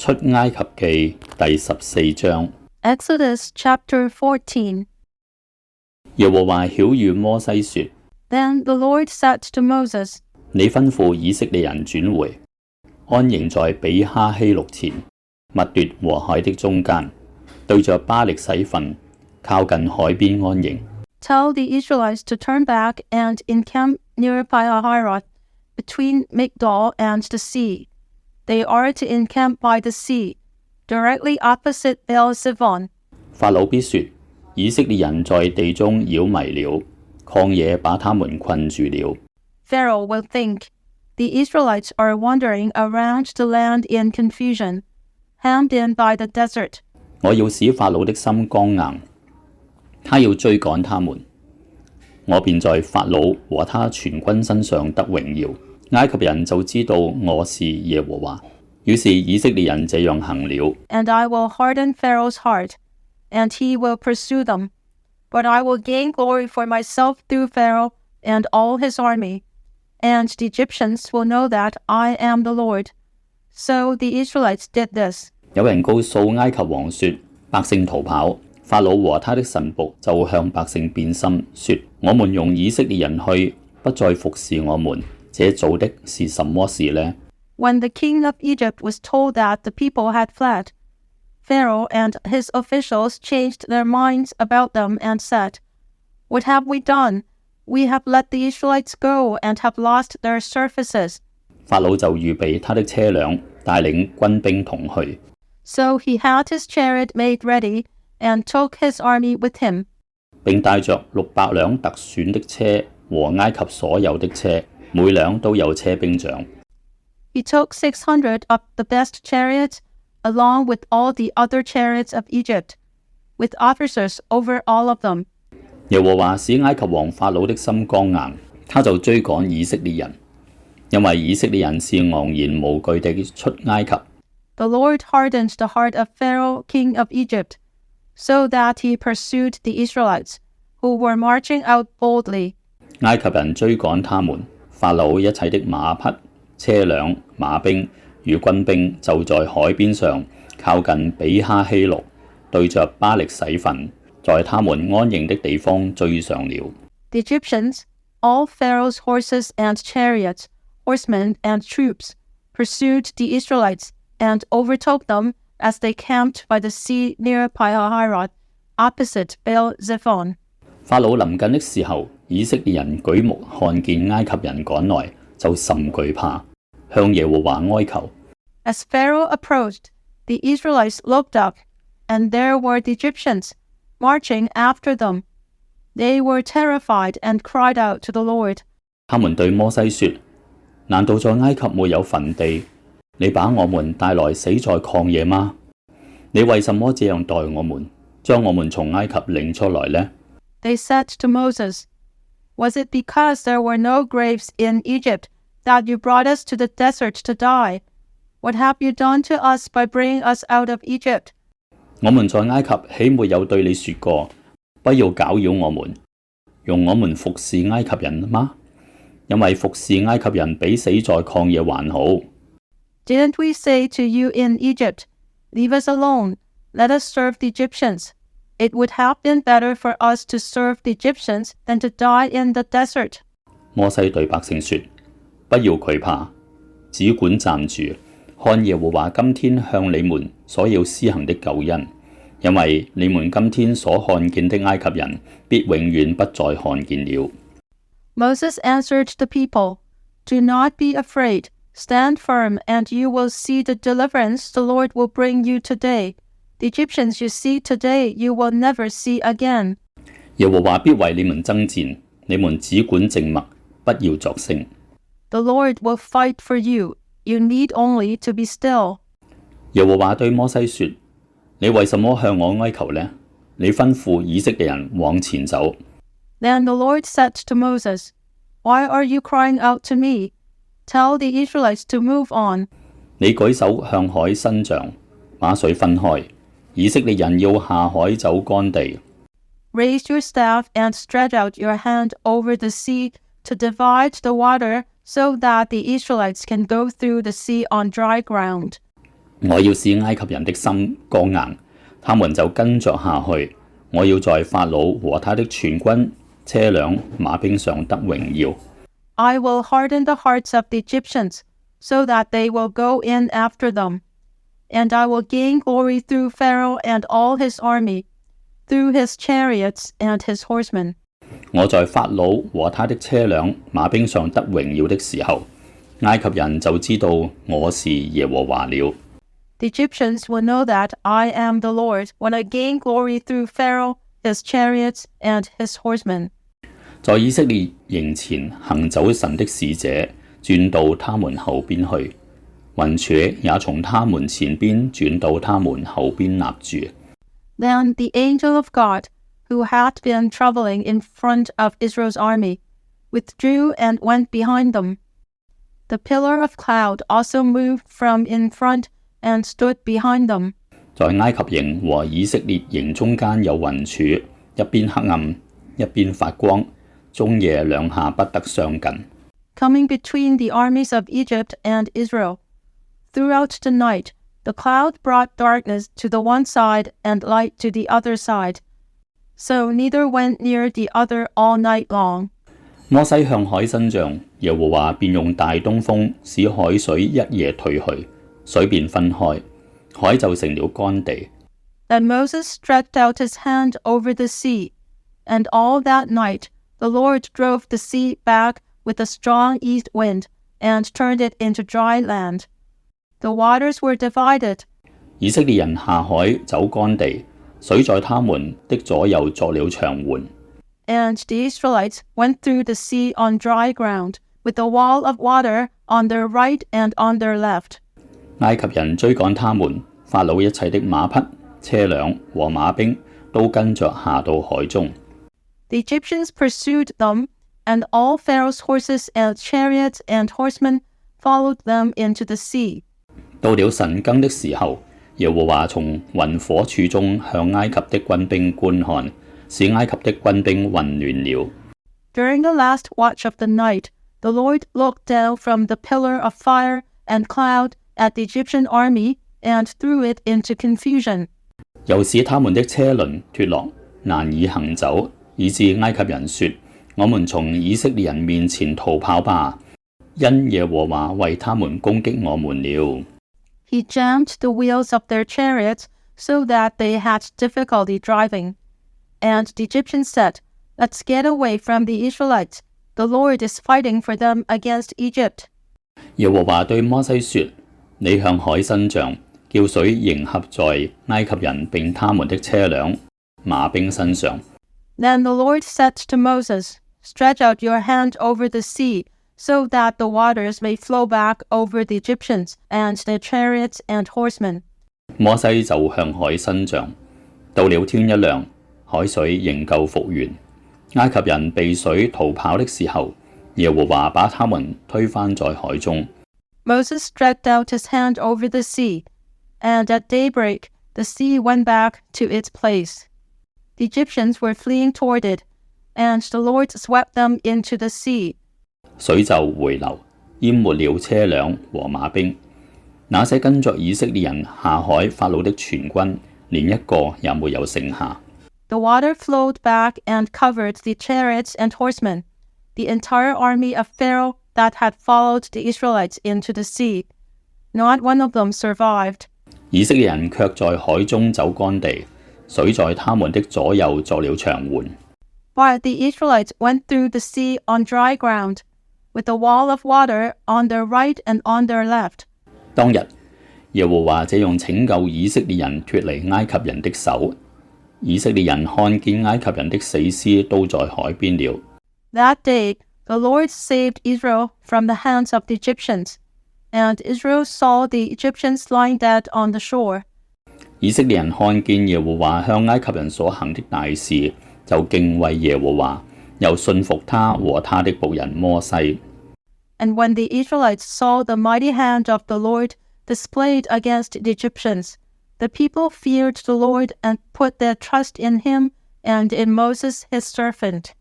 出埃及記第14章。Exodus chapter 14. 耶和華曉諭摩西說 Then the Lord said to Moses, 你吩咐以色列人轉回，安營在比哈希錄前，密奪和海的中間，對着巴力洗分，靠近海邊安營。Tell the Israelites to turn back and encamp near Pihahiroth, between Migdol and the sea. They are to encamp by the sea, directly opposite Baal-Zephon. 法老必說：以色列人在地中擾迷了，曠野把他們困住了。Pharaoh will think, the Israelites are wandering around the land in confusion, hemmed in by the desert. 我要使法老的心剛硬，他要追趕他們，我便在法老和他全軍身上得榮耀。埃及人就知道我是耶和華。於是以色列人這樣行了。And I will harden Pharaoh's heart, and he will pursue them. But I will gain glory for myself through Pharaoh and all his army, and the Egyptians will know that I am the Lord. So the Israelites did this. 有人告訴埃及王說：百姓逃跑，法老和他的臣僕就向百姓變心，說：我們容以色列人去，不再服侍我們，這做的是什麼事呢？ When the king of Egypt was told that the people had fled, Pharaoh and his officials changed their minds about them and said, What have we done? We have let the Israelites go and have lost their services. 法老就預備他的車輛，帶領軍兵同去。So he had his chariot made ready and took his army with him. 並帶着600輛特選的車和埃及所有的車，每輛都有車兵長。He took 600 of the best chariots, along with all the other chariots of Egypt, with officers over all of them. 耶和華使埃及王法老的心剛硬，他就追趕以色列人，因為以色列人是昂然無懼地出埃及。The Lord hardened the heart of Pharaoh, king of Egypt, so that he pursued the Israelites, who were marching out boldly. 埃及人追趕他們，法老一切的馬匹、車輛、馬兵與軍兵就在海邊上靠近比哈希錄，對着巴力洗分，在他們安營的地方追上了。The Egyptians, all Pharaoh's horses and chariots, horsemen and troops, pursued the Israelites and overtook them as they camped by the sea near Pihahiroth, opposite Baal-Zephon. 法老臨近的時候，以色列人舉目看見埃及人趕來，就甚懼怕，向耶和華哀求。As Pharaoh approached, the Israelites looked up, and there were the Egyptians, marching after them. They were terrified and cried out to the Lord. 他們對摩西說：難道在埃及沒有墳地？你把我們帶來死在曠野嗎？你為什麼這樣待我們，將我們從埃及領出來呢？ They said to Moses, Was it because there were no graves in Egypt that you brought us to the desert to die? What have you done to us by bringing us out of Egypt? 我們在埃及豈沒有對你說過，不要攪擾我們，用我們服侍埃及人嗎？因為服侍埃及人比死在曠野還好。Didn't we say to you in Egypt, Leave us alone, let us serve the Egyptians? It would have been better for us to serve the Egyptians than to die in the desert. 摩西對百姓說：不要懼怕，只管站住，看耶和華今天向你們所要施行的救恩，因為你們今天所看見的埃及人，必永遠不再看見了。 Moses answered the people, Do not be afraid, stand firm, and you will see the deliverance the Lord will bring you today. The Egyptians you see today, you will never see again. 耶和華必為你們爭戰，你們只管靜默，不要作聲。 The Lord will fight for you. You need only to be still. 耶和華對摩西說：你為什麼向我哀求呢？你吩咐以色列人往前走。 Then the Lord said to Moses, Why are you crying out to me? Tell the Israelites to move on. 你舉手向海伸杖，把水分開，以色列人要下海走乾地。 Raise your staff and stretch out your hand over the sea to divide the water so that the Israelites can go through the sea on dry ground. 我要使埃及人的心剛硬，他們就跟着下去。我要在法老和他的全軍、車輛、馬兵上得榮耀。I will harden the hearts of the Egyptians, so that they will go in after them. And I will gain glory through Pharaoh and all his army, through his chariots and his horsemen. 我在法老和他的車輛、馬兵上得榮耀的時候，埃及人就知道我是耶和華了。The Egyptians will know that I am the Lord when I gain glory through Pharaoh, his chariots, and his horsemen. 在以色列營前行走神的使者轉到他們後邊去，雲柱也從他們前邊轉到他們後邊立住。Then the angel of God, who had been traveling in front of Israel's army, withdrew and went behind them. The pillar of cloud also moved from in front and stood behind them. 在埃及營和以色列營中間有雲柱，一邊黑暗，一邊發光，終夜兩下不得相近。Coming between the armies of Egypt and Israel. Throughout the night, the cloud brought darkness to the one side and light to the other side. So neither went near the other all night long. 摩西向海伸杖，耶和華便用大東風使海水一夜退去，水便分開，海就成了乾地。Then Moses stretched out his hand over the sea, and all that night the Lord drove the sea back with a strong east wind, and turned it into dry land. The waters were divided. 以色列人下海走乾地，水在他們的左右作了牆垣。And the Israelites went through the sea on dry ground, with a wall of water on their right and on their left. 埃及人追趕他們，法老一切的馬匹、車輛和馬兵都跟着下到海中。The Egyptians pursued them, and all Pharaoh's horses and chariots and horsemen followed them into the sea. 到了晨更的時候，耶和華從雲火柱中向埃及的軍兵觀看，使埃及的軍兵混亂了。During the last watch of the night, the Lord looked down from the pillar of fire and cloud at the Egyptian army and threw it into confusion. 又使他們的車輪脱落，難以行走，以致埃及人說：我們從以色列人面前逃跑吧，因耶和華為他們攻擊我們了。He jammed the wheels of their chariots so that they had difficulty driving. And the Egyptians said, Let's get away from the Israelites. The Lord is fighting for them against Egypt. 耶和華對摩西說：你向海伸杖，叫水迎合在埃及人並他們的車輛、馬兵身上。Then the Lord said to Moses, Stretch out your hand over the sea, so that the waters may flow back over the Egyptians and their chariots and horsemen. 摩西就向海伸杖，到了天一亮，海水仍舊復原。埃及人被水逃跑的時候，耶和華把他們推翻在海中。Moses stretched out his hand over the sea, and at daybreak the sea went back to its place. The Egyptians were fleeing toward it, and the Lord swept them into the sea. 水就回流，淹沒了車輛和馬兵。那些跟着以色列人下海法老的全軍，連一個也沒有剩下。The water flowed back and covered the chariots and horsemen, the entire army of Pharaoh that had followed the Israelites into the sea. Not one of them survived. 以色列人卻在海中走乾地，水在他們的左右作了牆垣。While the Israelites went through the sea on dry ground, with a wall of water on their right and on their left. 當日，耶和華這樣拯救以色列人脱離埃及人的手。以色列人看見埃及人的死屍都在海邊了。That day, the Lord saved Israel from the hands of the Egyptians, and Israel saw the Egyptians lying dead on the shore. 以色列人看見耶和華向埃及人所行的大事，就敬畏耶和華，又信服他和他的僕人摩西。And when the Israelites saw the mighty hand of the Lord displayed against the Egyptians, the people feared the Lord and put their trust in him and in Moses his servant.